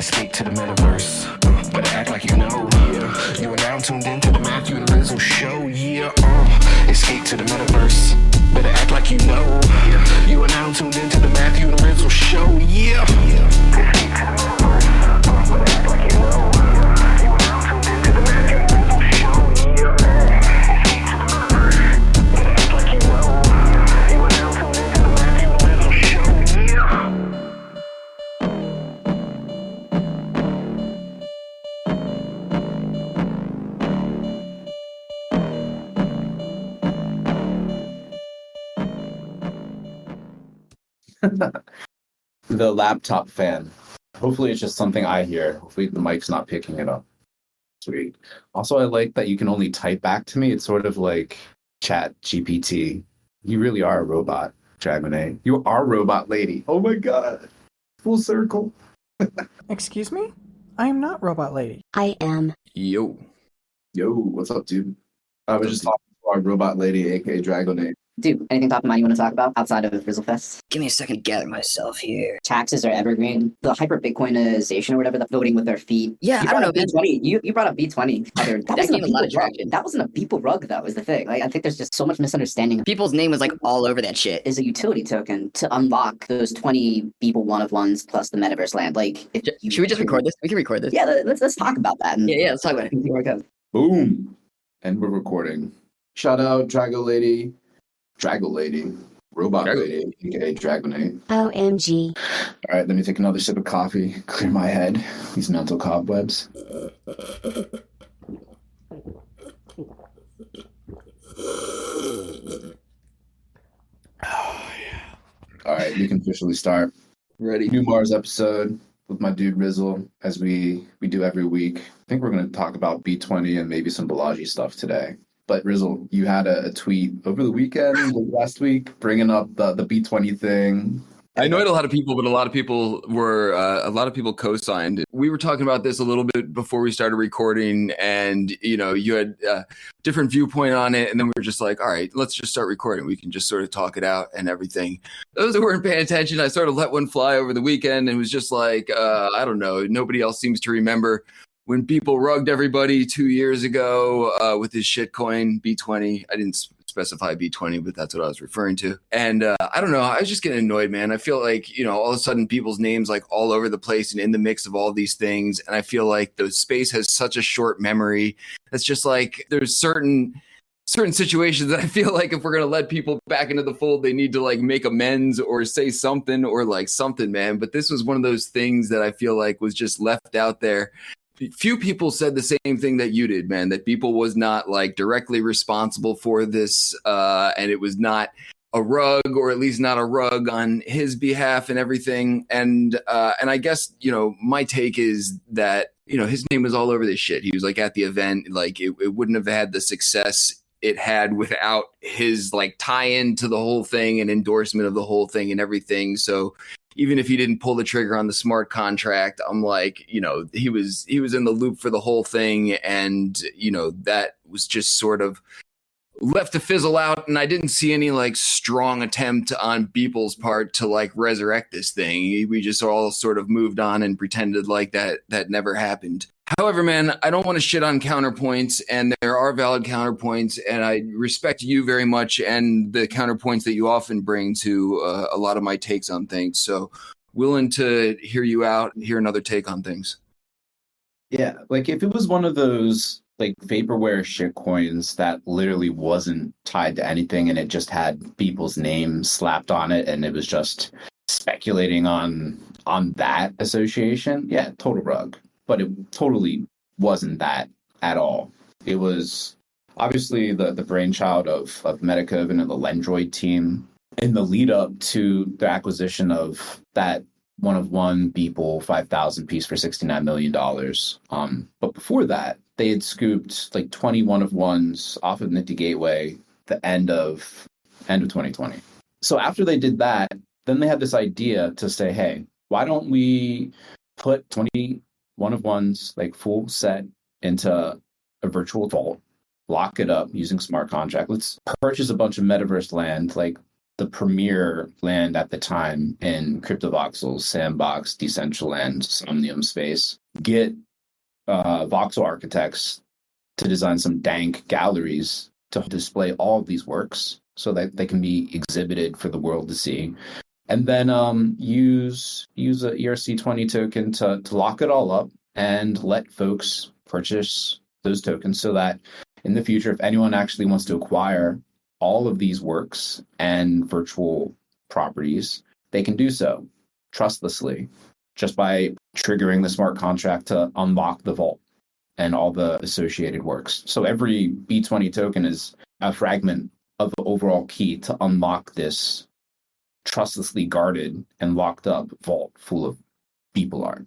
Escape to the metaverse. Better act like you know. Yeah. You are now tuned into the Matthew and Rizzle show. Yeah. Escape to the metaverse. Better act like you know. Yeah. You are now tuned into the Matthew and Rizzle show. Yeah. Escape to the metaverse. Better act like you know. You are now tuned into the Matthew and Rizzle show. Yeah. Escape to the metaverse. Better act like you know. You are now tuned into the Matthew and Rizzle show. Yeah. The laptop fan. Hopefully it's just something I hear. Hopefully the mic's not picking it up. Sweet. Also, I like that you can only type back to me. It's sort of like Chat GPT. You really are a robot, Dragonate. You are robot lady. Oh my god. Full circle. Excuse me? I am not Robot Lady. I am. Yo. Yo, what's up, dude? I was just talking to our robot lady, aka Dragonate. Dude, anything top of mind you want to talk about outside of Rizzlefest? Give me a second to gather myself here. Taxes are evergreen. The hyper Bitcoinization or whatever, the voting with their feet. Yeah, I don't know, man. B20. You brought up B20. That gained a lot of Beeple rug. traction. That wasn't a Beeple rug, though, is the thing. Like, I think there's just so much misunderstanding. People's name was like all over that shit. Is a utility token to unlock those 20 Beeple one-of-ones plus the Metaverse land. Like, if Should we just record this? We can record this. Yeah, let's talk about that. Yeah, let's talk about it. See where it goes. Boom. And we're recording. Shout out Drago Lady. Robot Lady, aka Dragonate. OMG. All right, let me take another sip of coffee, clear my head, these mental cobwebs. All right, we can officially start. Ready. New Mars episode with my dude Rizzle, as we do every week. I think we're going to talk about B20 and maybe some Balaji stuff today. But Rizzle, you had a tweet over the weekend, last week, bringing up the B20 thing. I annoyed a lot of people, but a lot of people co-signed. We were talking about this a little bit before we started recording, and you had a different viewpoint on it, and then we were just like, all right, let's just start recording. We can just sort of talk it out and everything. Those that weren't paying attention, I sort of let one fly over the weekend and was just like, I don't know. Nobody else seems to remember when Beeple rugged everybody 2 years ago with his shitcoin B20. I didn't specify B20, but that's what I was referring to. And I don't know. I was just getting annoyed, man. I feel like, all of a sudden people's names like all over the place and in the mix of all these things. And I feel like the space has such a short memory. It's just like there's certain situations that I feel like if we're going to let people back into the fold, they need to like make amends or say something or like something, man. But this was one of those things that I feel like was just left out there. Few people said the same thing that you did, man, that Beeple was not like directly responsible for this, and it was not a rug, or at least not a rug on his behalf and everything. And I guess, my take is that, his name was all over this shit. He was like at the event, like it wouldn't have had the success it had without his like tie-in to the whole thing and endorsement of the whole thing and everything. So even if he didn't pull the trigger on the smart contract, I'm like, he was in the loop for the whole thing. And, that was just sort of left to fizzle out. And I didn't see any like strong attempt on Beeple's part to like resurrect this thing. We just all sort of moved on and pretended like that never happened. However, man, I don't want to shit on counterpoints, and there are valid counterpoints, and I respect you very much and the counterpoints that you often bring to a lot of my takes on things. So willing to hear you out and hear another take on things. Yeah, like if it was one of those like vaporware shit coins that literally wasn't tied to anything and it just had people's names slapped on it and it was just speculating on that association, yeah, total rug. But it totally wasn't that at all. It was obviously the brainchild of Metakov and the Lendroid team in the lead up to the acquisition of that one-of-one Beeple 5,000 piece for $69 million. But before that, they had scooped like 20 one-of-ones off of Nifty Gateway the end of 2020. So after they did that, then they had this idea to say, hey, why don't we put 20 one-of-ones, like full set, into a virtual vault, lock it up using smart contract. Let's purchase a bunch of metaverse land, like the premier land at the time in CryptoVoxels, Sandbox, Decentraland, Somnium space. Get voxel architects to design some dank galleries to display all of these works so that they can be exhibited for the world to see. And then use a ERC20 token to lock it all up and let folks purchase those tokens so that in the future, if anyone actually wants to acquire all of these works and virtual properties, they can do so trustlessly just by triggering the smart contract to unlock the vault and all the associated works. So every B20 token is a fragment of the overall key to unlock this trustlessly guarded and locked up vault full of Beeple art.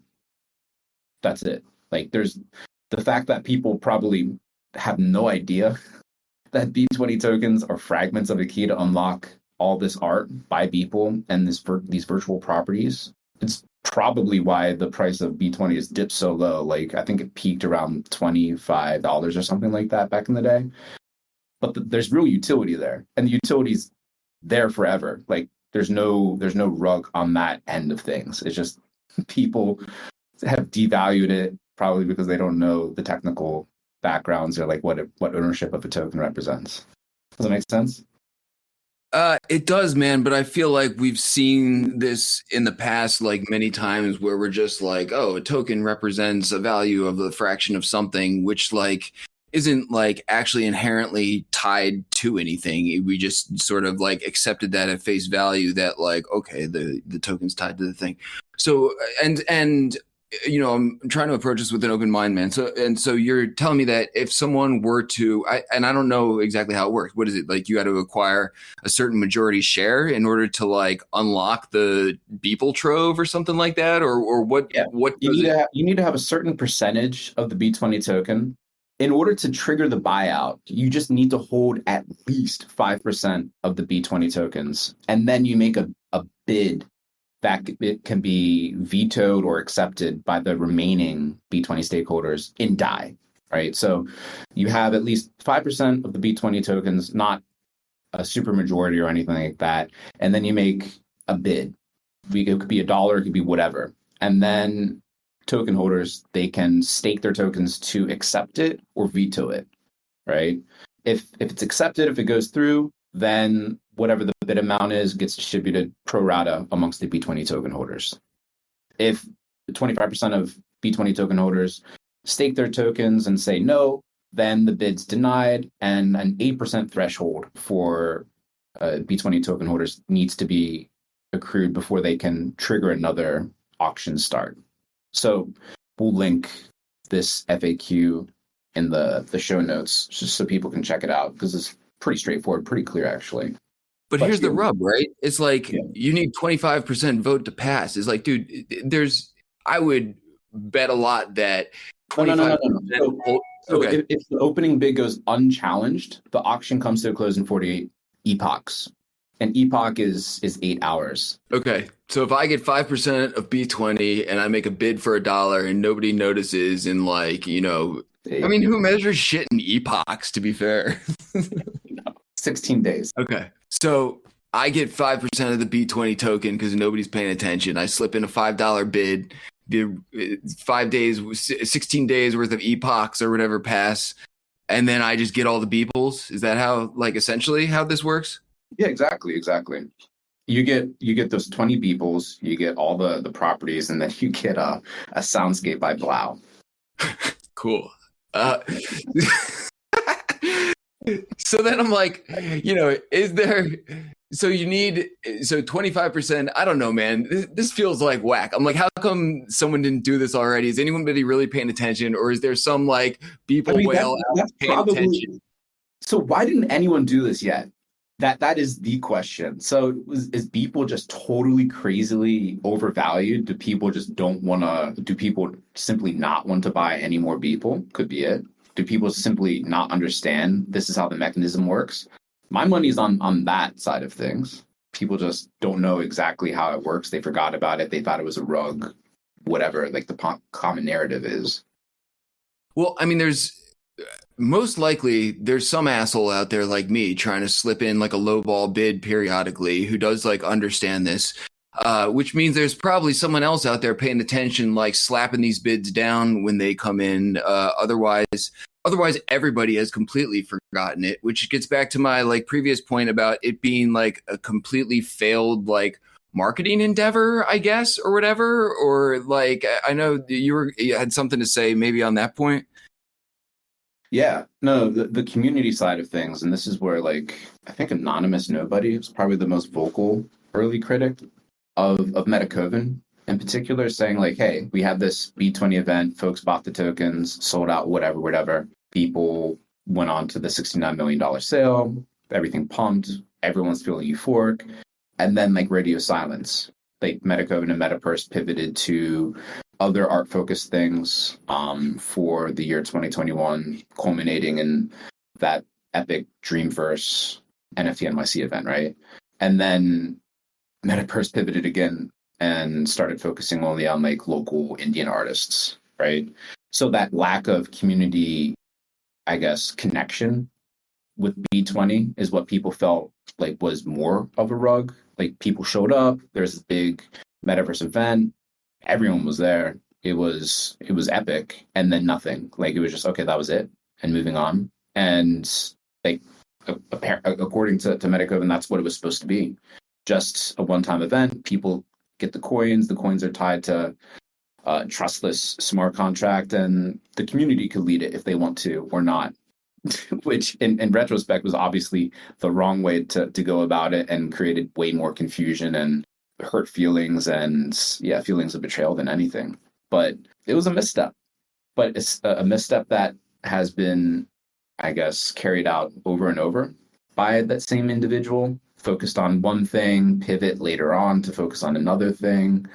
That's it. Like, there's the fact that people probably have no idea that B20 tokens are fragments of a key to unlock all this art by Beeple and these virtual properties. It's probably why the price of B20 has dipped so low. Like, I think it peaked around $25 or something like that back in the day. But there's real utility there, and the utility's there forever. Like, there's no rug on that end of things. It's just people have devalued it probably because they don't know the technical backgrounds or like what ownership of a token represents. Does that make sense? It does, man, but I feel like we've seen this in the past, like many times, where we're just like, oh, a token represents a value of a fraction of something, which like isn't like actually inherently tied to anything. We just sort of like accepted that at face value that like, okay, the token's tied to the thing. So and you know, I'm trying to approach this with an open mind, man. So you're telling me that if someone were to, I don't know exactly how it works. What is it like? You got to acquire a certain majority share in order to like unlock the Beeple trove or something like that, or what? Yeah. What you need to have a certain percentage of the B20 token. In order to trigger the buyout, you just need to hold at least 5% of the B20 tokens, and then you make a bid that it can be vetoed or accepted by the remaining B20 stakeholders in DAI, right? So you have at least 5% of the B20 tokens, not a super majority or anything like that, and then you make a bid. It could be $1, it could be whatever. And then token holders, they can stake their tokens to accept it or veto it, right? If it's accepted, if it goes through, then whatever the bid amount is gets distributed pro rata amongst the B20 token holders. If 25% of B20 token holders stake their tokens and say no, then the bid's denied, and an 8% threshold for B20 token holders needs to be accrued before they can trigger another auction start. So we'll link this FAQ in the show notes just so people can check it out, because it's pretty straightforward, pretty clear actually. But here's the rub, right? It's like you need 25% vote to pass. It's like, dude, I would bet a lot that 25%. No. So if the opening bid goes unchallenged, the auction comes to a close in 48 epochs. An epoch is 8 hours. Okay. So if I get 5% of B20 and I make a bid for $1 and nobody notices in like, you know, I mean, who measures shit in epochs, to be fair? 16 days. Okay. So I get 5% of the B20 token because nobody's paying attention. I slip in a $5 bid. The 5 days, 16 days worth of epochs or whatever pass. And then I just get all the Beeples. Is that how, like, essentially how this works? Yeah, exactly. You get those 20 Beeples, you get all the properties, and then you get a soundscape by Blau. Cool. So then I'm like, you know, so 25%, I don't know, man, this feels like whack. I'm like, how come someone didn't do this already? Is anybody really paying attention? Or is there some like Beeple whale that's paying probably attention? So why didn't anyone do this yet? That is the question. So is Beeple just totally crazily overvalued? Do people simply not want to buy any more Beeple? Could be it. Do people simply not understand this is how the mechanism works? My money's on that side of things. People just don't know exactly how it works. They forgot about it. They thought it was a rug, whatever, like the common narrative is. Well, I mean, most likely there's some asshole out there like me trying to slip in like a lowball bid periodically who does like understand this. Which means there's probably someone else out there paying attention, like slapping these bids down when they come in. Otherwise, everybody has completely forgotten it, which gets back to my like previous point about it being like a completely failed like marketing endeavor, I guess, or whatever. Or like, I know you had something to say maybe on that point. Yeah, no, the community side of things, and this is where like I think Anonymous Nobody was probably the most vocal early critic of Metacoven in particular, saying like, hey, we had this B20 event, folks bought the tokens, sold out, whatever. People went on to the $69 million sale, everything pumped, everyone's feeling euphoric. And then like radio silence. Like Metacoven and Metaverse pivoted to other art focused things for the year 2021, culminating in that epic Dreamverse NFT NYC event, right? And then Metaverse pivoted again and started focusing only on like local Indian artists, right? So that lack of community, I guess, connection with B20 is what people felt like was more of a rug. Like people showed up, there's this big Metaverse event, everyone was there. It was epic, and then nothing. Like it was just okay, that was it, and moving on. And like according to Metacoven, that's what it was supposed to be. Just a one-time event. People get the coins. The coins are tied to trustless smart contract, and the community could lead it if they want to or not. Which, in retrospect, was obviously the wrong way to go about it, and created way more confusion and hurt feelings and feelings of betrayal than anything. But it was a misstep. But it's a misstep that has been, I guess, carried out over and over by that same individual. Focused on one thing, pivot later on to focus on another thing.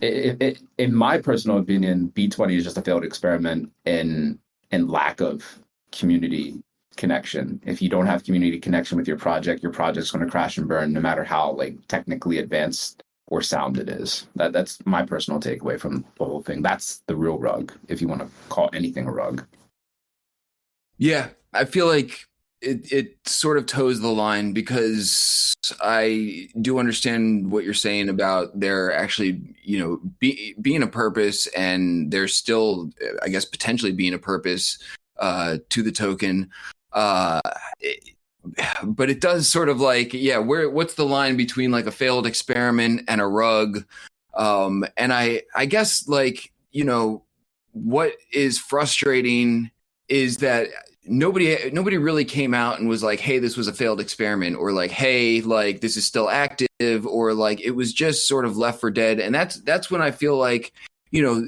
In my personal opinion, B20 is just a failed experiment in lack of community connection. If you don't have community connection with your project's going to crash and burn, no matter how like technically advanced or sound it is. That's my personal takeaway from the whole thing. That's the real rug, if you want to call anything a rug. Yeah, I feel like it sort of toes the line, because I do understand what you're saying about there actually, being a purpose, and there's still, I guess, potentially being a purpose to the token. But it does sort of like, what's the line between like a failed experiment and a rug? And I guess like, what is frustrating is that nobody really came out and was like, hey, this was a failed experiment, or like, hey, like this is still active, or like it was just sort of left for dead. And that's when I feel like,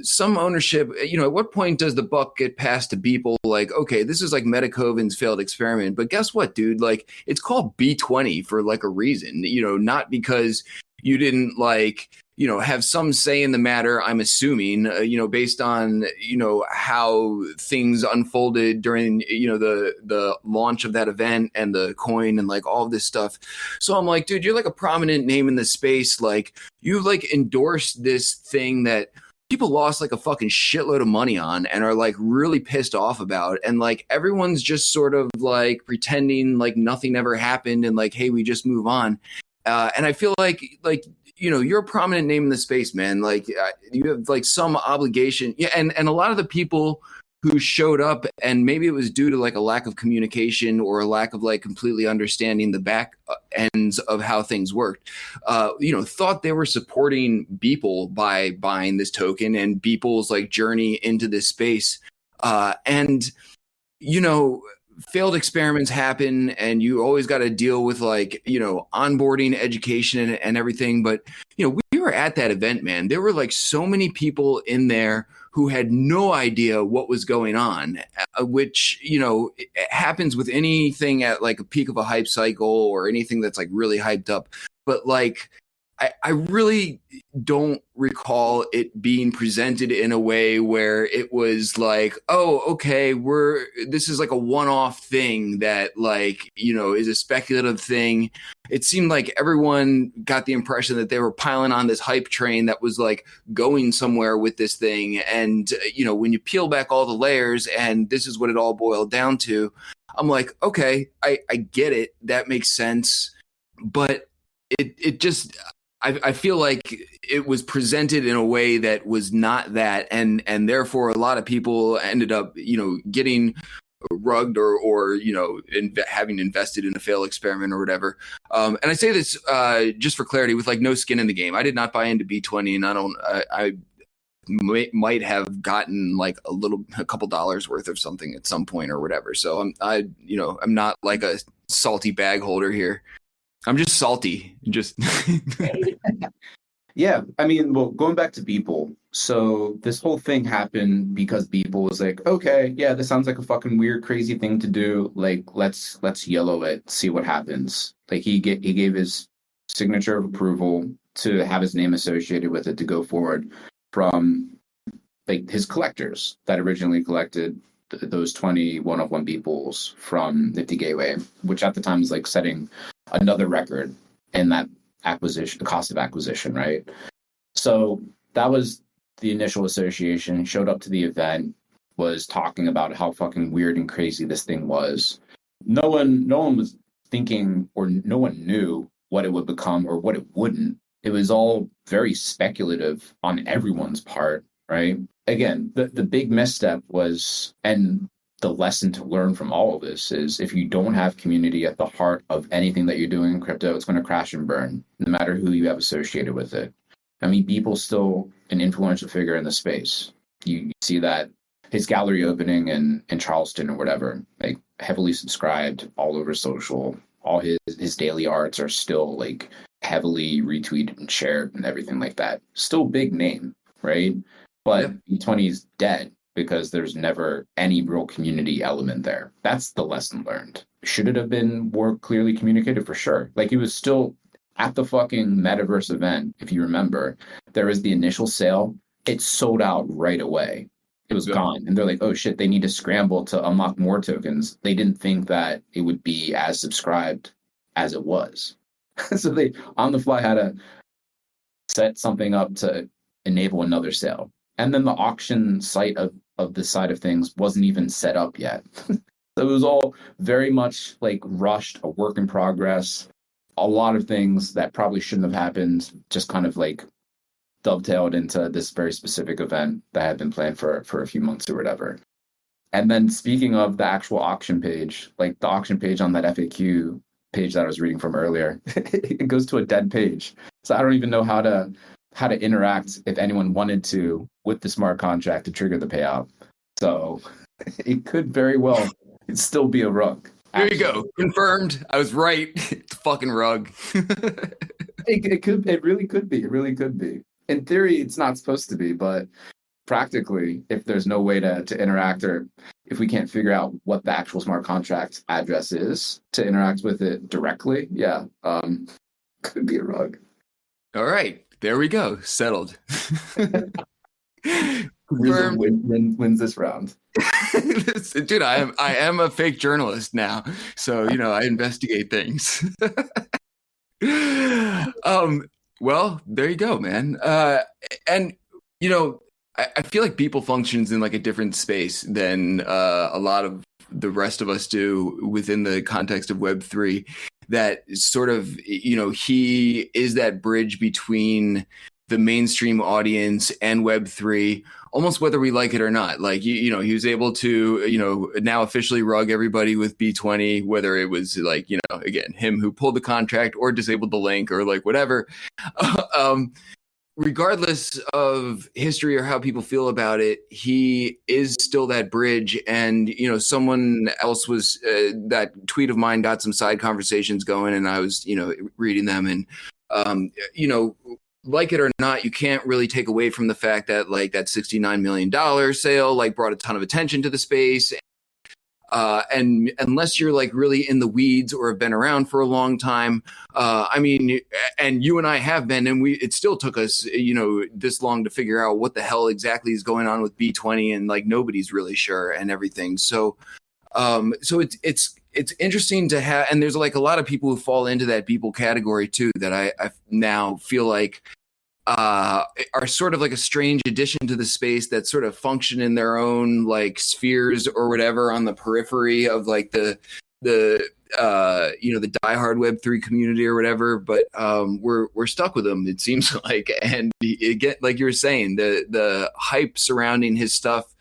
some ownership, at what point does the buck get passed to Beeple? Like, okay, this is like Metacoven's failed experiment, but guess what, dude? Like it's called B20 for like a reason, not because you didn't like, have some say in the matter, I'm assuming, based on, how things unfolded during, the launch of that event and the coin and like all of this stuff. So I'm like, dude, you're like a prominent name in the space. Like you like endorsed this thing that people lost like a fucking shitload of money on and are like really pissed off about. And like everyone's just sort of like pretending like nothing ever happened and like, hey, we just move on. And I feel like, you're a prominent name in the space, man. Like you have like some obligation. Yeah. And a lot of the people who showed up, and maybe it was due to like a lack of communication or a lack of like completely understanding the back ends of how things worked, thought they were supporting Beeple by buying this token and Beeple's like journey into this space. Failed experiments happen, and you always got to deal with like, onboarding, education and everything. But, we were at that event, man. There were like so many people in there who had no idea what was going on, which, it happens with anything at like a peak of a hype cycle or anything that's like really hyped up. But like, I really don't recall it being presented in a way where it was like, oh, okay, this is like a one-off thing that like, is a speculative thing. It seemed like everyone got the impression that they were piling on this hype train that was like going somewhere with this thing. And, when you peel back all the layers and this is what it all boiled down to, I'm like, okay, I get it. That makes sense. But it just, I feel like it was presented in a way that was not that, and therefore a lot of people ended up, getting rugged or having invested in a failed experiment or whatever. And I say this just for clarity, with like no skin in the game. I did not buy into B20, and I might have gotten like a couple dollars worth of something at some point or whatever. So I'm not like a salty bag holder here. I'm just salty. Yeah, I mean, well, going back to Beeple, so this whole thing happened because Beeple was like, okay, yeah, this sounds like a fucking weird, crazy thing to do. Like, let's yellow it, see what happens. Like he gave his signature of approval to have his name associated with it to go forward from like his collectors that originally collected those 20 one-of-one Beeples from Nifty Gateway, which at the time was like setting another record in that acquisition, the cost of acquisition, right? So that was the initial association. Showed up to the event, was talking about how fucking weird and crazy this thing was. No one was thinking, or no one knew what it would become or what it wouldn't. It was all very speculative on everyone's part, right? Again, the big misstep was, and the lesson to learn from all of this is, if you don't have community at the heart of anything that you're doing in crypto, it's going to crash and burn, no matter who you have associated with it. I mean, Beeple's still an influential figure in the space. You see that his gallery opening in Charleston or whatever, like heavily subscribed all over social. All his daily arts are still like heavily retweeted and shared and everything like that. Still big name, right? But B20 is dead because there's never any real community element there. That's the lesson learned. Should it have been more clearly communicated? For sure. Like, he was still at the fucking Metaverse event, if you remember. There was the initial sale. It sold out right away. It was gone. And they're like, oh shit, they need to scramble to unlock more tokens. They didn't think that it would be as subscribed as it was. So they, on the fly, had to set something up to enable another sale. And then the auction site of this side of things wasn't even set up yet. So it was all very much like rushed, a work in progress. A lot of things that probably shouldn't have happened just kind of like dovetailed into this very specific event that had been planned for a few months or whatever. And then speaking of the actual auction page, like the auction page on that FAQ page that I was reading from earlier, it goes to a dead page. So I don't even know how to interact, if anyone wanted to, with the smart contract to trigger the payout. So it could very well still be a rug. There you go. Confirmed. I was right. It's a fucking rug. It really could be. It really could be. In theory, it's not supposed to be, but practically, if there's no way to interact, or if we can't figure out what the actual smart contract address is to interact with it directly, could be a rug. All right. There we go. Settled. Rizzle wins this round. Dude, I am a fake journalist now, so I investigate things. Well, there you go, man. And I feel like Beeple functions in like a different space than a lot of the rest of us do within the context of Web3. That sort of, he is that bridge between the mainstream audience and Web3, almost whether we like it or not. Like, he was able to, now officially rug everybody with B20, whether it was like, again, him who pulled the contract or disabled the link or like whatever. Regardless of history or how people feel about it, he is still that bridge. And, someone else was, that tweet of mine got some side conversations going, and I was, reading them. And, like it or not, you can't really take away from the fact that like that $69 million sale, like, brought a ton of attention to the space. And unless you're like really in the weeds or have been around for a long time, I mean, and you and I have been, and it still took us, this long to figure out what the hell exactly is going on with B20, and like nobody's really sure and everything. So it's interesting to have, and there's like a lot of people who fall into that Beeple category too, that I now feel like are sort of like a strange addition to the space that sort of function in their own like spheres or whatever on the periphery of like the diehard Web3 community or whatever. But we're stuck with them, it seems like. And again, like you were saying, the hype surrounding his stuff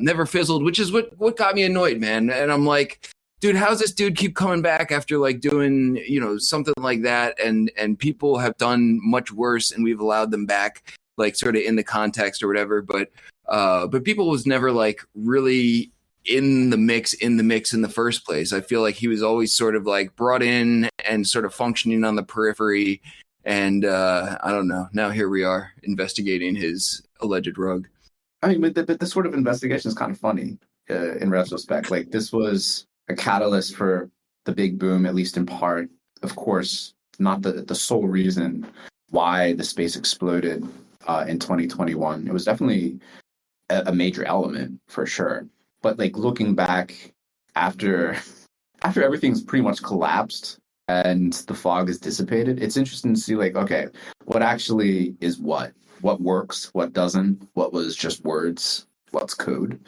never fizzled, which is what got me annoyed, man. And I'm like, dude, how's this dude keep coming back after like doing, something like that? And people have done much worse, and we've allowed them back, like sort of in the context or whatever. But Beeple was never like really in the mix in the first place. I feel like he was always sort of like brought in and sort of functioning on the periphery. And I don't know. Now here we are investigating his alleged rug. I mean, but this sort of investigation is kind of funny in retrospect. Like, this was a catalyst for the big boom, at least in part. Of course, not the sole reason why the space exploded in 2021. It was definitely a major element for sure. But like looking back after everything's pretty much collapsed and the fog has dissipated, it's interesting to see like, okay, what actually is what works, what doesn't, what was just words, what's code.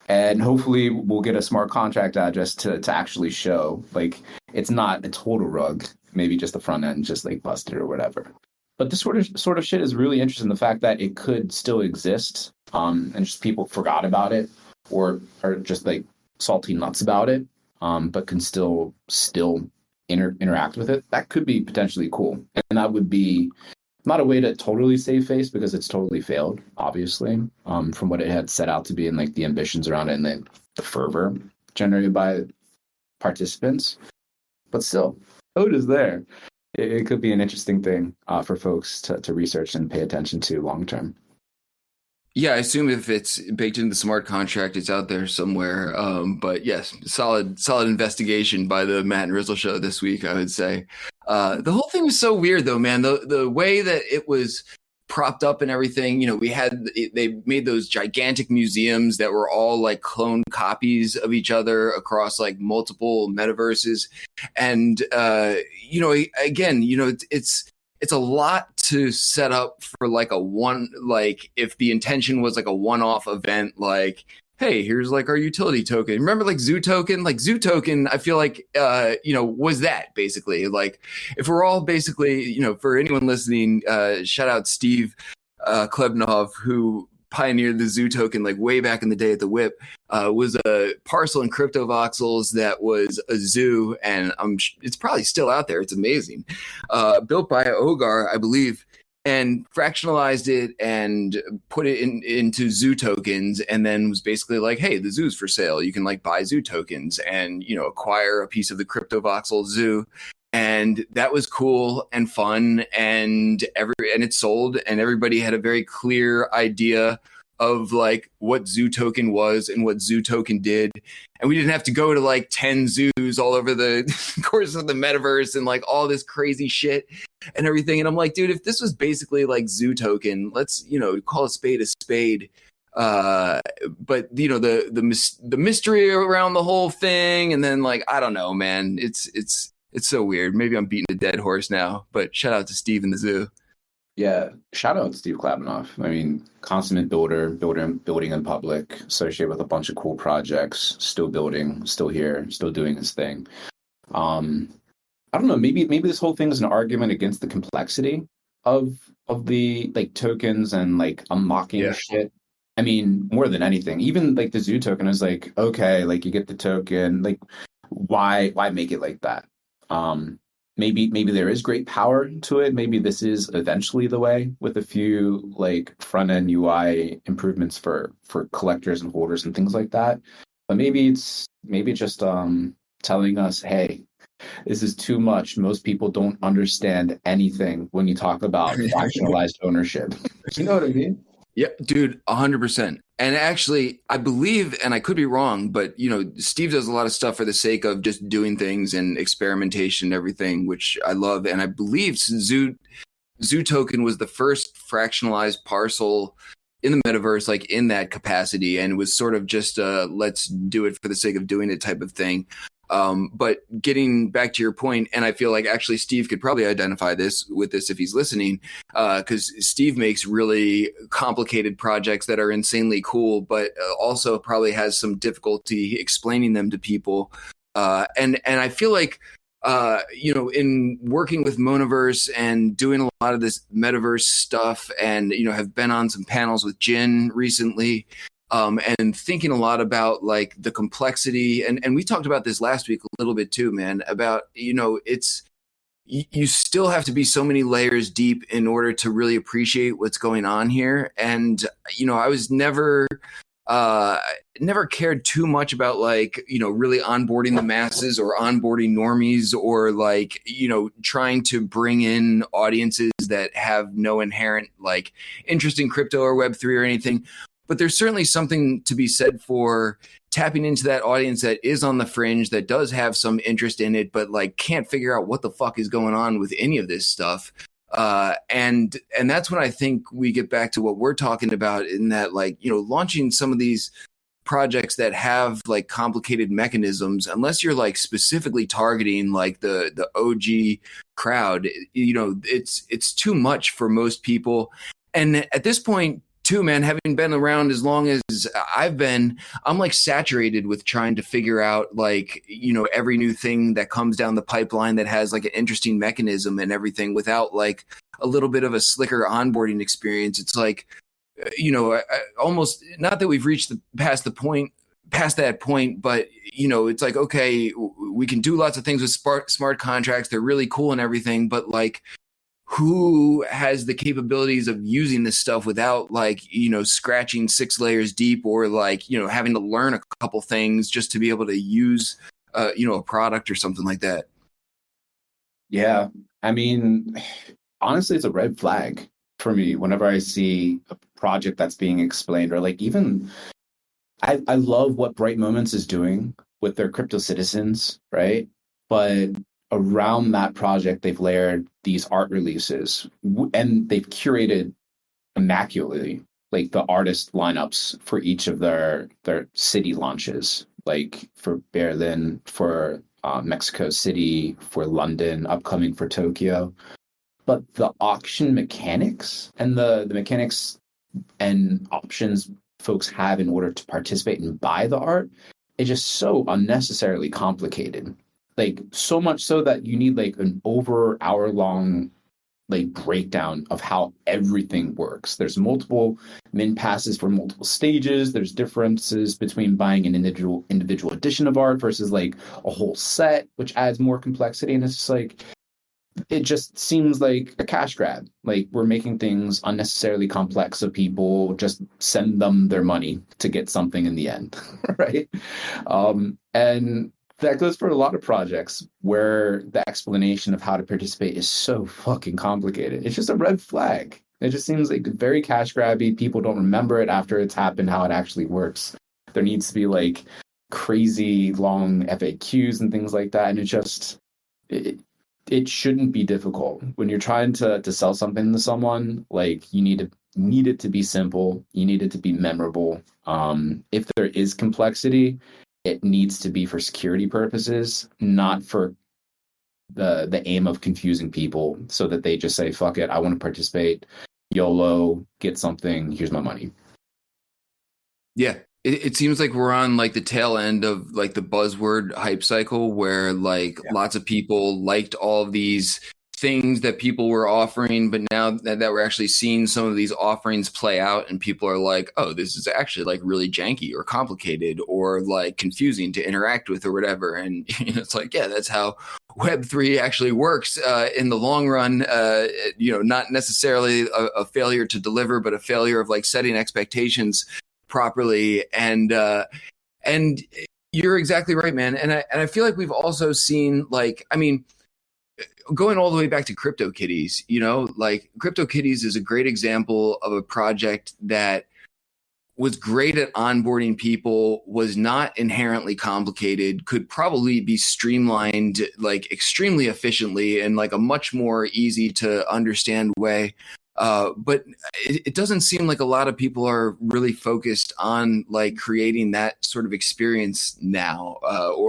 And hopefully we'll get a smart contract address to actually show like it's not a total rug, maybe just the front end just like busted or whatever. But this sort of shit is really interesting. The fact that it could still exist, and just people forgot about it or are just like salty nuts about it, but can still interact with it. That could be potentially cool, and that would be not a way to totally save face, because it's totally failed, obviously, from what it had set out to be, and like the ambitions around it and the fervor generated by participants. But still, code is there. It could be an interesting thing for folks to research and pay attention to long term. Yeah, I assume if it's baked into the smart contract, it's out there somewhere. But yes, solid investigation by the Matt and Rizzle show this week, I would say. The whole thing was so weird, though, man. The way that it was propped up and everything, they made those gigantic museums that were all like clone copies of each other across like multiple metaverses. And, again, it's a lot to set up for like if the intention was like a one-off event, like, hey, here's like our utility token. Remember like Zoo Token? Like Zoo Token, I feel like, was that basically like, if we're all basically, for anyone listening, shout out Steve Klebnov, who pioneered the Zoo Token like way back in the day at the Whip, was a parcel in crypto voxels that was a zoo, and it's probably still out there. It's amazing. Built by Ogar, I believe, and fractionalized it and put it into zoo tokens, and then was basically like, hey, the zoo's for sale. You can like buy zoo tokens and, acquire a piece of the crypto voxel zoo. And that was cool and fun, and it sold, and everybody had a very clear idea of like what Zoo Token was and what Zoo Token did. And we didn't have to go to like 10 zoos all over the course of the metaverse and like all this crazy shit and everything. And I'm like, dude, if this was basically like Zoo Token, let's, call a spade a spade. But the mystery around the whole thing, and then like, I don't know, man, it's so weird. Maybe I'm beating a dead horse now, but shout out to Steve in the zoo. Yeah, shout out to Steve Klabanoff. I mean, consummate building in public, associated with a bunch of cool projects, still building, still here, still doing his thing. I don't know, maybe this whole thing is an argument against the complexity of the like tokens and like unlocking shit. I mean, more than anything, even like the zoo token is like, okay, like you get the token, like why make it like that? Maybe there is great power to it. Maybe this is eventually the way, with a few like front end UI improvements for collectors and holders and things like that. But maybe it's just telling us, hey, this is too much. Most people don't understand anything when you talk about fractionalized ownership. You know what I mean? Yeah, dude, 100%. And actually, I believe, and I could be wrong, but Steve does a lot of stuff for the sake of just doing things and experimentation and everything, which I love. And I believe Zoo Token was the first fractionalized parcel in the metaverse, like in that capacity, and was sort of just let's do it for the sake of doing it type of thing. But getting back to your point, and I feel like actually Steve could probably identify this if he's listening, because Steve makes really complicated projects that are insanely cool, but also probably has some difficulty explaining them to people. And I feel like in working with Monaverse and doing a lot of this metaverse stuff, and have been on some panels with Jin recently, and thinking a lot about like the complexity, and we talked about this last week a little bit too, man, about it's you still have to be so many layers deep in order to really appreciate what's going on here. And I was never cared too much about like really onboarding the masses or onboarding normies, or like trying to bring in audiences that have no inherent like interest in crypto or Web3 or anything. But there's certainly something to be said for tapping into that audience that is on the fringe, that does have some interest in it, but like can't figure out what the fuck is going on with any of this stuff. And that's when I think we get back to what we're talking about, in that like, launching some of these projects that have like complicated mechanisms, unless you're like specifically targeting like the OG crowd, it's too much for most people. And at this point too, man, having been around as long as I've been, I'm like saturated with trying to figure out like, every new thing that comes down the pipeline that has like an interesting mechanism and everything, without like a little bit of a slicker onboarding experience. It's like, almost, not that we've reached past that point, but it's like, okay, we can do lots of things with smart contracts. They're really cool and everything, but like, who has the capabilities of using this stuff without like, scratching 6 layers deep, or like, having to learn a couple things just to be able to use, a product or something like that? Yeah. I mean, honestly, it's a red flag for me whenever I see a project that's being explained, or like even I love what Bright Moments is doing with their crypto citizens, right? But around that project, they've layered these art releases, and they've curated immaculately like the artist lineups for each of their city launches, like for Berlin, for Mexico City, for London, upcoming for Tokyo. But the auction mechanics and the mechanics and options folks have in order to participate and buy the art is just so unnecessarily complicated. Like, so much so that you need like an over hour long like breakdown of how everything works. There's multiple min passes for multiple stages. There's differences between buying an individual edition of art versus like a whole set, which adds more complexity. And it's just like, it just seems like a cash grab. Like, we're making things unnecessarily complex, so people just send them their money to get something in the end, right? And that goes for a lot of projects where the explanation of how to participate is so fucking complicated. It's just a red flag. It just seems like very cash grabby. People don't remember it after it's happened, how it actually works. There needs to be like crazy long FAQs and things like that. And it shouldn't be difficult. When you're trying to sell something to someone, like, you need it to be simple. You need it to be memorable. If there is complexity, it needs to be for security purposes, not for the aim of confusing people so that they just say, fuck it, I want to participate, YOLO, get something, here's my money. Yeah. It seems like we're on like the tail end of like the buzzword hype cycle, where like lots of people liked all of these things that people were offering, but now that we're actually seeing some of these offerings play out, and people are like, oh, this is actually like really janky or complicated or like confusing to interact with or whatever. And it's like, yeah, that's how Web3 actually works in the long run. Not necessarily a failure to deliver, but a failure of like setting expectations properly. And you're exactly right, man. And I feel like we've also seen, like, I mean, going all the way back to CryptoKitties, like CryptoKitties is a great example of a project that was great at onboarding people, was not inherently complicated, could probably be streamlined like extremely efficiently in like a much more easy to understand way. But it doesn't seem like a lot of people are really focused on like creating that sort of experience now.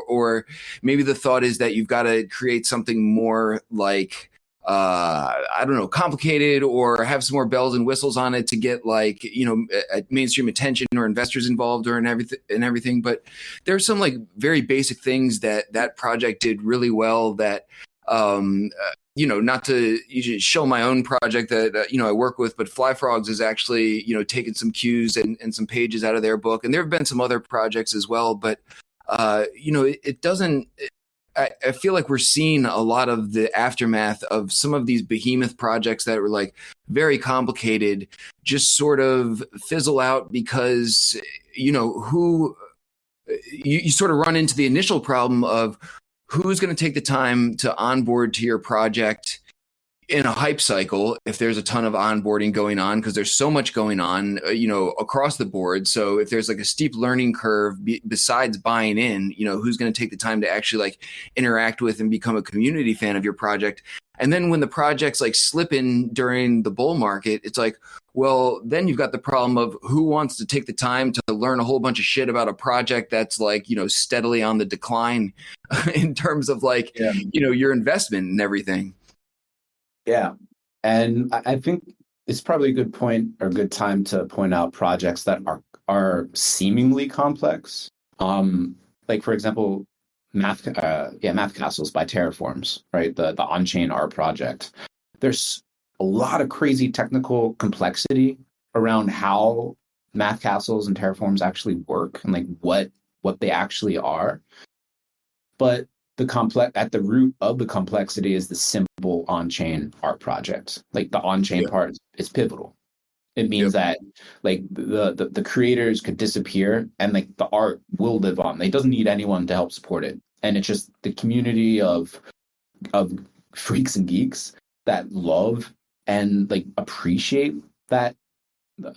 Or maybe the thought is that you've got to create something more like, I don't know, complicated or have some more bells and whistles on it to get like, mainstream attention or investors involved or everything. But there's some like very basic things that project did really well that, not to show my own project that, I work with, but Fly Frogs is actually, taking some cues and some pages out of their book. And there have been some other projects as well, but, it doesn't, I feel like we're seeing a lot of the aftermath of some of these behemoth projects that were like very complicated, just sort of fizzle out because, you sort of run into the initial problem of who's going to take the time to onboard to your project in a hype cycle if there's a ton of onboarding going on, because there's so much going on, across the board. So if there's like a steep learning curve besides buying in, who's going to take the time to actually like interact with and become a community fan of your project? And then when the projects like slip in during the bull market, it's like, well, then you've got the problem of who wants to take the time to learn a whole bunch of shit about a project that's like, steadily on the decline in terms of like, your investment and everything. Yeah. And I think it's probably a good point or a good time to point out projects that are seemingly complex. Like, for example, Math Castles by Terraforms, right? The on-chain art project. There's a lot of crazy technical complexity around how Math Castles and Terraforms actually work and like what they actually are. But at the root of the complexity is the simple on-chain art project. Like the on-chain part is pivotal. It means that like the creators could disappear and like the art will live on. It doesn't need anyone to help support it. And it's just the community of freaks and geeks that love and like appreciate that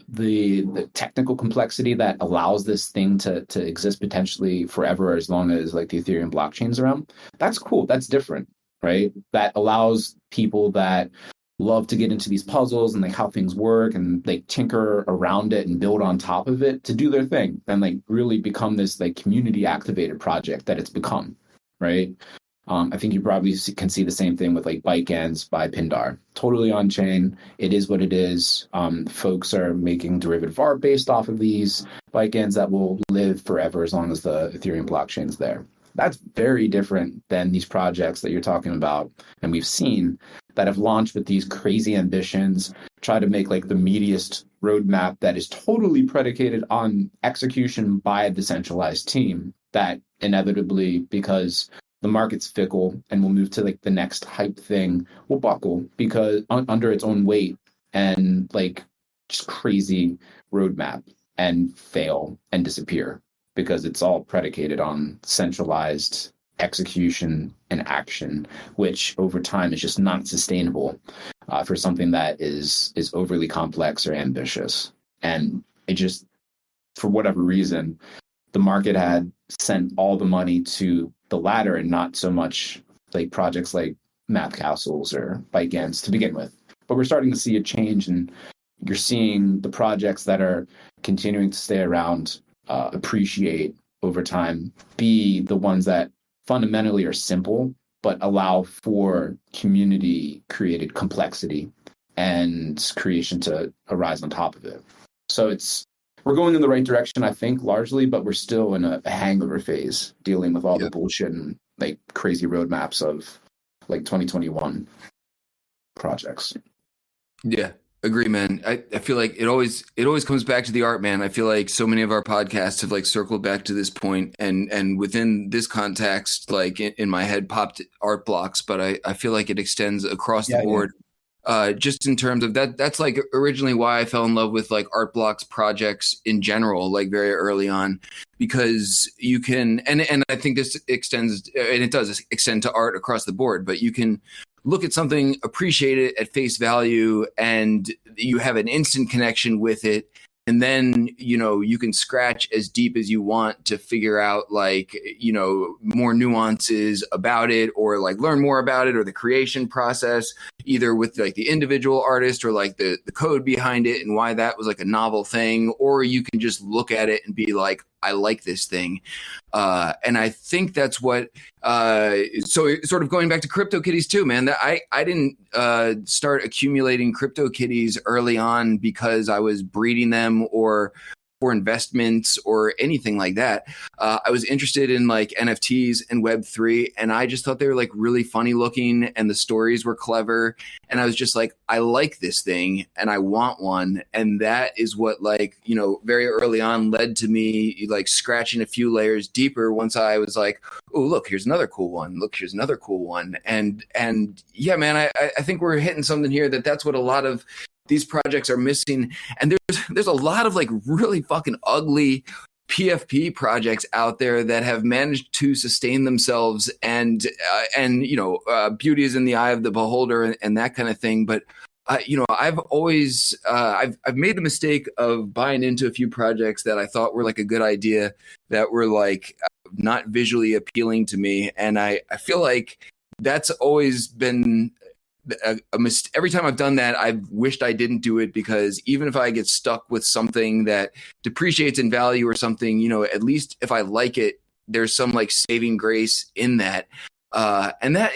the technical complexity that allows this thing to exist potentially forever, as long as like the Ethereum blockchain's around. That's cool. That's different, right? That allows people that love to get into these puzzles and like how things work and like tinker around it and build on top of it to do their thing and like really become this like community activated project that it's become, right? I think you probably can see the same thing with like Bike Ends by Pindar. Totally on chain. It is what it is. Folks are making derivative art based off of these Bike Ends that will live forever as long as the Ethereum blockchain is there. That's very different than these projects that you're talking about. And we've seen that have launched with these crazy ambitions, try to make like the meatiest roadmap that is totally predicated on execution by the centralized team, that inevitably, because the market's fickle and will move to like the next hype thing, will buckle because under its own weight and like just crazy roadmap and fail and disappear because it's all predicated on centralized execution and action, which over time is just not sustainable for something that is overly complex or ambitious. And it just, for whatever reason, the market had sent all the money to the latter and not so much like projects like Math Castles or Bike Ends to begin with. But we're starting to see a change, and you're seeing the projects that are continuing to stay around appreciate over time, be the ones that fundamentally are simple, but allow for community created complexity and creation to arise on top of it. So we're going in the right direction, I think, largely, but we're still in a hangover phase, dealing with all the bullshit and like crazy roadmaps of like 2021 projects. Yeah, agree, man. I feel like it always comes back to the art, man. I feel like so many of our podcasts have like circled back to this point, and within this context, like in my head popped art blocks, but I feel like it extends across the board. Just in terms of that's like originally why I fell in love with like art blocks projects in general, like very early on, because you can, and I think this extends, and it does extend to art across the board, but you can look at something, appreciate it at face value, and you have an instant connection with it. And then, you can scratch as deep as you want to figure out like, more nuances about it, or like learn more about it, or the creation process, either with like the individual artist or like the code behind it and why that was like a novel thing. Or you can just look at it and be like, I like this thing. And I think that's what, so sort of going back to CryptoKitties too, man, that I didn't start accumulating CryptoKitties early on because I was breeding them or for investments or anything like that. I was interested in like NFTs and Web3, and I just thought they were like really funny looking and the stories were clever. And I was just like, I like this thing and I want one. And that is what like, very early on led to me like scratching a few layers deeper once I was like, oh, look, here's another cool one. Look, here's another cool one. And yeah, man, I think we're hitting something here that's what a lot of these projects are missing. And there's a lot of like really fucking ugly PFP projects out there that have managed to sustain themselves, and beauty is in the eye of the beholder and that kind of thing. But I've always I've made the mistake of buying into a few projects that I thought were like a good idea that were like not visually appealing to me, and I feel like that's always been every time I've done that, I've wished I didn't do it, because even if I get stuck with something that depreciates in value or something, at least if I like it, there's some like saving grace in that. And that,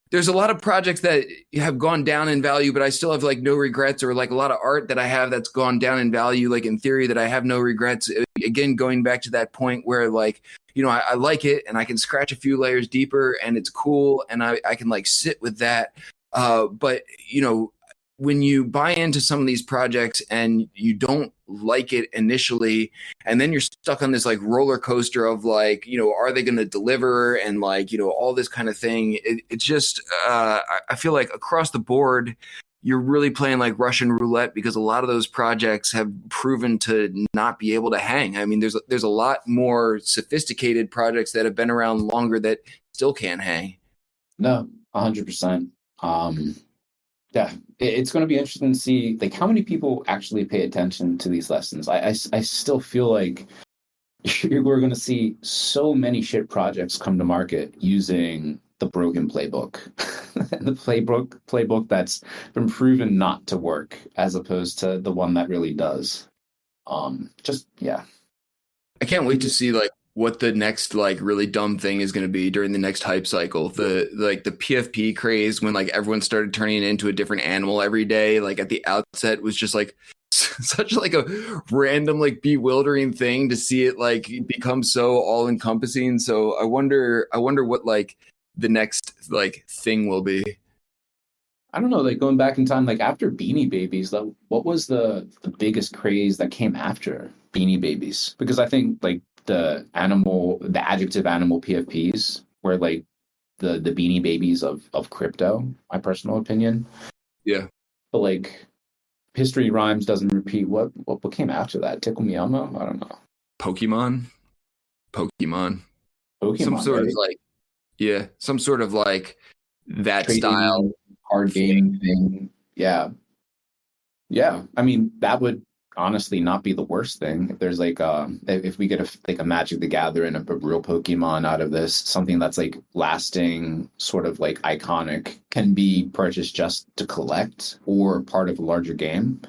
there's a lot of projects that have gone down in value, but I still have like no regrets, or like a lot of art that I have that's gone down in value, like in theory, that I have no regrets. Again, going back to that point where like, I like it and I can scratch a few layers deeper and it's cool and I can like sit with that. But, when you buy into some of these projects and you don't like it initially, and then you're stuck on this like roller coaster of like, are they going to deliver, and like, all this kind of thing. It's just, I feel like across the board, you're really playing like Russian roulette, because a lot of those projects have proven to not be able to hang. I mean, there's a lot more sophisticated projects that have been around longer that still can't hang. No, 100%. Yeah, it's going to be interesting to see like how many people actually pay attention to these lessons. I still feel like we're going to see so many shit projects come to market using the broken playbook, the playbook that's been proven not to work, as opposed to the one that really does. Yeah. I can't wait to see like what the next like really dumb thing is going to be during the next hype cycle. The PFP craze, when like everyone started turning it into a different animal every day, like at the outset was just like such like a random like bewildering thing to see it like become so all encompassing. So I wonder what like the next like thing will be. I don't know, like going back in time, like after Beanie Babies, like, what was the biggest craze that came after Beanie Babies? Because I think like the adjective animal PFPs were like the Beanie Babies of crypto, my personal opinion. Yeah. But like history rhymes doesn't repeat. What came after that? Tickle Me Elmo? I don't know. Pokemon. Some sort right? of like, yeah, some sort of like that Trading style card game thing. Yeah. I mean, that would honestly not be the worst thing if there's like if we get a Magic the Gathering, a real Pokemon out of this, something that's like lasting, sort of like iconic, can be purchased just to collect or part of a larger game.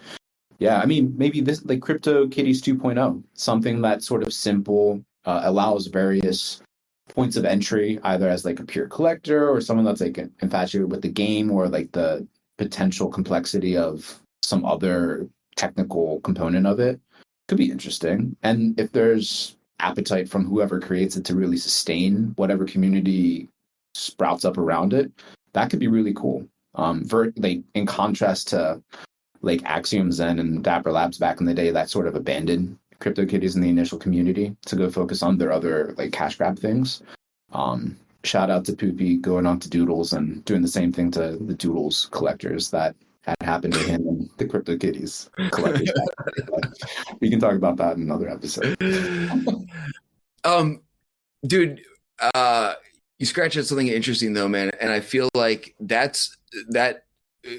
Yeah, I mean, maybe this like CryptoKitties 2.0, something that's sort of simple, allows various points of entry, either as like a pure collector or someone that's like infatuated with the game, or like the potential complexity of some other technical component of it. Could be interesting. And if there's appetite from whoever creates it to really sustain whatever community sprouts up around it, that could be really cool. Like in contrast to like Axiom Zen and Dapper Labs back in the day, that sort of abandoned CryptoKitties in the initial community to go focus on their other like cash grab things. Shout out to Poopy going on to Doodles and doing the same thing to the Doodles collectors that had happened to him and the CryptoKitties collectors. We can talk about that in another episode. Dude, you scratch at something interesting though, man, and I feel like that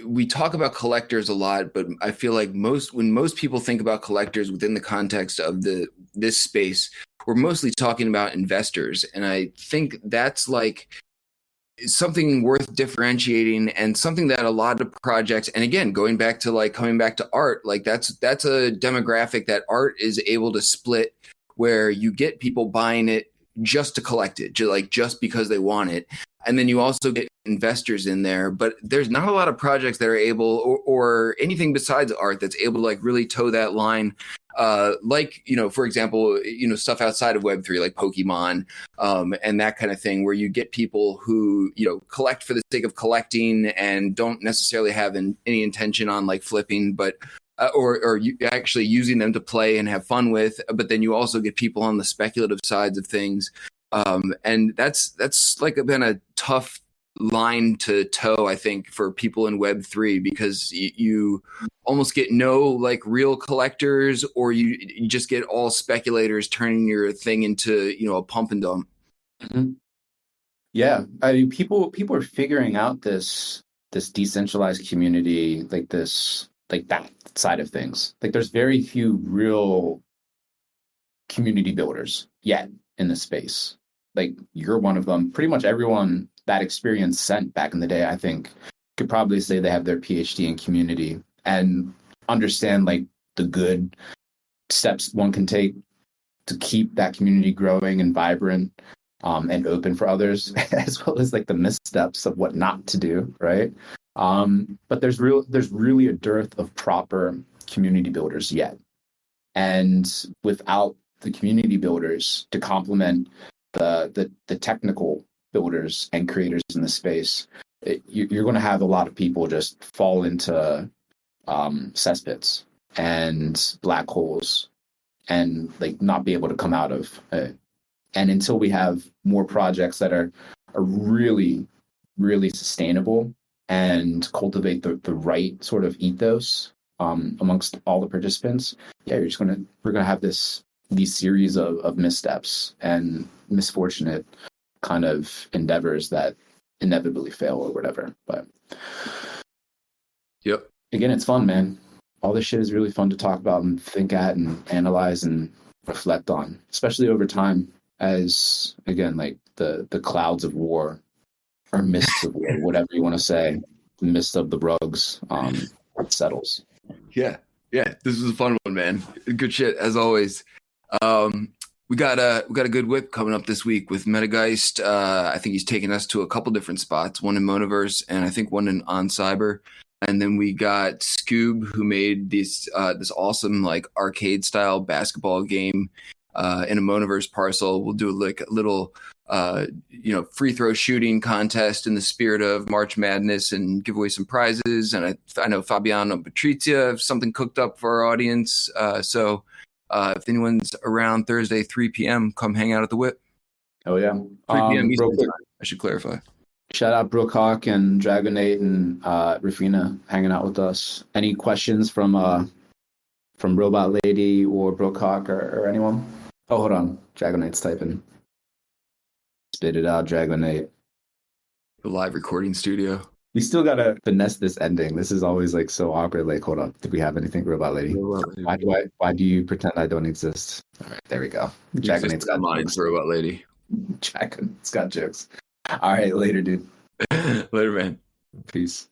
we talk about collectors a lot, but I feel like when most people think about collectors within the context of this space, we're mostly talking about investors. And I think that's like something worth differentiating, and something that a lot of projects, and again, coming back to art, like that's a demographic that art is able to split, where you get people buying it just to collect it, just because they want it. And then you also get investors in there, but there's not a lot of projects that are able, or anything besides art, that's able to like really toe that line. For example, stuff outside of Web3, like Pokemon, and that kind of thing, where you get people who, collect for the sake of collecting and don't necessarily have any intention on like flipping, but or you actually using them to play and have fun with. But then you also get people on the speculative sides of things. And that's like been a tough line to toe, I think, for people in Web3, because you almost get no like real collectors, or you just get all speculators turning your thing into, a pump and dump. Mm-hmm. Yeah, I mean, people are figuring out this decentralized community, like that side of things. Like, there's very few real community builders yet in the space. Like, you're one of them. Pretty much everyone that experience sent back in the day, I think, could probably say they have their PhD in community and understand like the good steps one can take to keep that community growing and vibrant, and open for others, as well as like the missteps of what not to do, right? But there's really a dearth of proper community builders yet. And without the community builders to complement the technical builders and creators in the space, you're going to have a lot of people just fall into cesspits and black holes, and like not be able to come out of it. And until we have more projects that are really, really sustainable and cultivate the right sort of ethos amongst all the participants, we're gonna have these series of missteps and misfortunate kind of endeavors that inevitably fail or whatever. But yep, again, it's fun, man. All this shit is really fun to talk about and think at and analyze and reflect on, especially over time, as again, like the clouds of war or mists of war, whatever you want to say, the mist of the rugs settles. Yeah, this was a fun one, man. Good shit as always. We got a good whip coming up this week with Metageist. I think he's taking us to a couple different spots, one in Monaverse and I think one in On Cyber. And then we got Scoob, who made this awesome like arcade style basketball game in a Monaverse parcel. We'll do like a little free throw shooting contest in the spirit of March Madness and give away some prizes. And I know Fabiano and Patrizia have something cooked up for our audience. So if anyone's around Thursday 3 p.m., come hang out at the whip. Oh yeah, 3 p.m. Eastern time, I should clarify. Shout out Brookhawk and Dragonate and Rafina hanging out with us. Any questions from Robot Lady or Brookhawk or anyone? Oh, hold on. Dragonate's typing. Spit it out, Dragonate. The live recording studio. We still gotta finesse this ending. This is always like so awkward. Like, hold up. Did we have anything, Robot Lady? Why do you pretend I don't exist? All right, there we go. Dragonate's got jokes. Robot Lady. Dragonate's got jokes. All right, later, dude. Later, man. Peace.